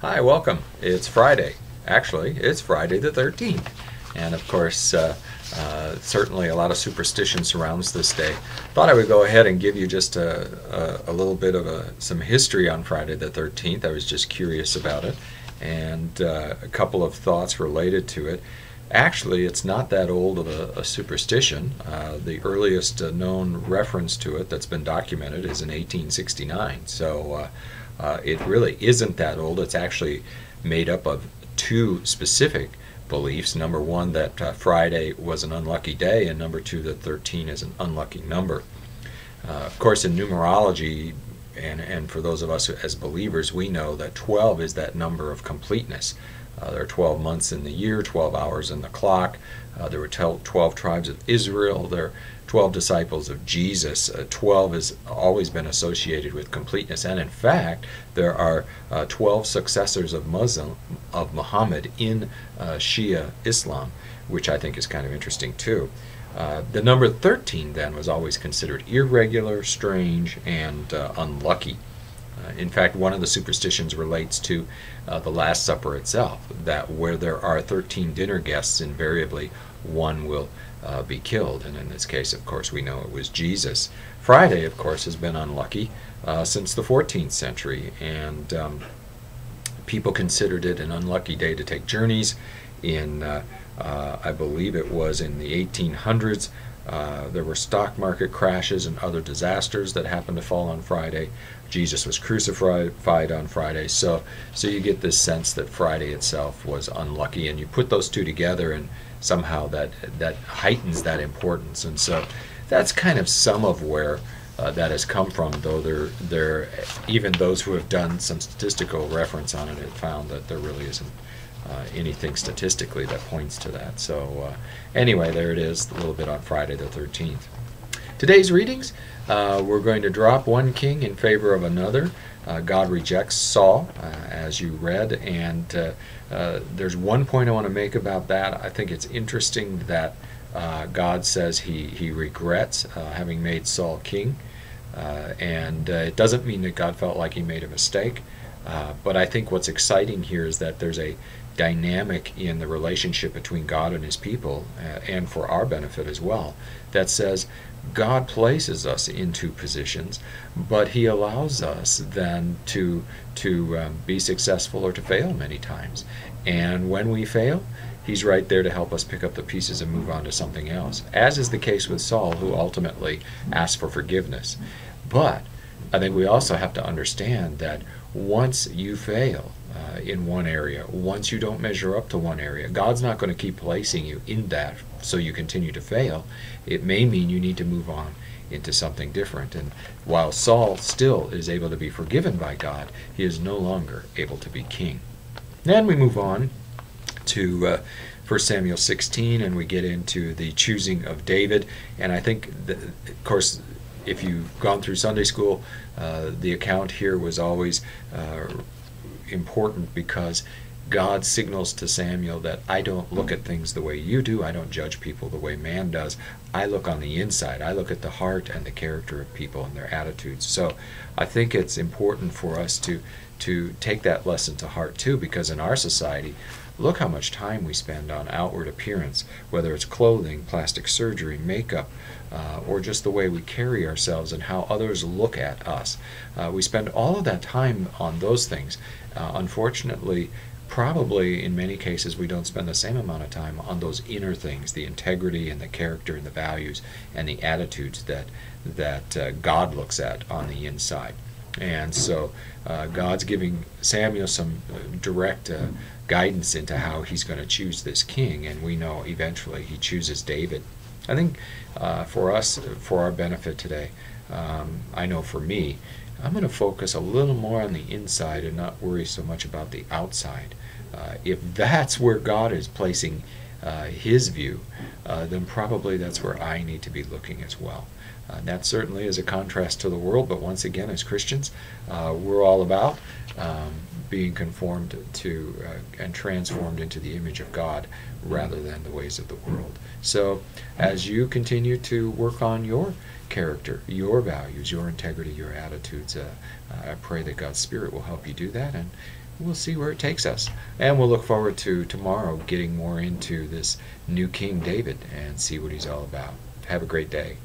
Hi, welcome. It's Friday. Actually, it's Friday the 13th. And of course, certainly a lot of superstition surrounds this day. Thought I would go ahead and give you just a little bit of some history on Friday the 13th. I was just curious about it, and a couple of thoughts related to it. Actually, it's not that old of a superstition. The earliest known reference to it that's been documented is in 1869. So it really isn't that old. It's actually made up of two specific beliefs. Number one, that Friday was an unlucky day, and number two, that 13 is an unlucky number. Of course, in numerology, and for those of us as believers, we know that 12 is that number of completeness. There are 12 months in the year, 12 hours in the clock. There were 12 tribes of Israel. There are 12 disciples of Jesus. 12 has always been associated with completeness. And in fact, there are 12 successors of Muhammad in Shia Islam, which I think is kind of interesting too. The number 13 then was always considered irregular, strange, and unlucky. In fact, one of the superstitions relates to the Last Supper itself, that where there are 13 dinner guests, invariably one will be killed. And in this case, of course, we know it was Jesus. Friday, of course, has been unlucky since the 14th century, and people considered it an unlucky day to take journeys. I believe it was in the 1800s, there were stock market crashes and other disasters that happened to fall on Friday. Jesus was crucified on Friday, so you get this sense that Friday itself was unlucky, and you put those two together, and somehow that heightens that importance. And so that's kind of some of where that has come from. Though there even those who have done some statistical reference on it have found that there really isn't anything statistically that points to that. So anyway, there it is, a little bit on Friday the 13th. Today's readings, we're going to drop one king in favor of another. God rejects Saul, as you read, and there's one point I want to make about that. I think it's interesting that God says he regrets having made Saul king, and it doesn't mean that God felt like he made a mistake, but I think what's exciting here is that there's a dynamic in the relationship between God and his people, and for our benefit as well, that says God places us into positions, but he allows us then to be successful or to fail many times. And when we fail, he's right there to help us pick up the pieces and move on to something else, as is the case with Saul, who ultimately asked for forgiveness. But I think we also have to understand that once you fail in one area, once you don't measure up to one area, God's not going to keep placing you in that so you continue to fail. It may mean you need to move on into something different. And while Saul still is able to be forgiven by God, he is no longer able to be king. Then we move on to 1 Samuel 16, and we get into the choosing of David. And I think, of course, if you've gone through Sunday school, the account here was always important, because God signals to Samuel that I don't look at things the way you do. I don't judge people the way man does. I look on the inside. I look at the heart and the character of people and their attitudes. So I think it's important for us to take that lesson to heart too, because in our society, look how much time we spend on outward appearance, whether it's clothing, plastic surgery, makeup, or just the way we carry ourselves and how others look at us. We spend all of that time on those things. Unfortunately, probably in many cases we don't spend the same amount of time on those inner things, the integrity and the character and the values and the attitudes that God looks at on the inside. And so God's giving Samuel some direct guidance into how he's going to choose this king, and we know eventually he chooses David. I think for us, for our benefit today, I know for me, I'm going to focus a little more on the inside and not worry so much about the outside. If that's where God is placing his view, then probably that's where I need to be looking as well. That certainly is a contrast to the world, but once again, as Christians, we're all about being conformed to and transformed into the image of God rather than the ways of the world. So as you continue to work on your character, your values, your integrity, your attitudes, I pray that God's Spirit will help you do that, and we'll see where it takes us. And we'll look forward to tomorrow getting more into this new King David and see what he's all about. Have a great day.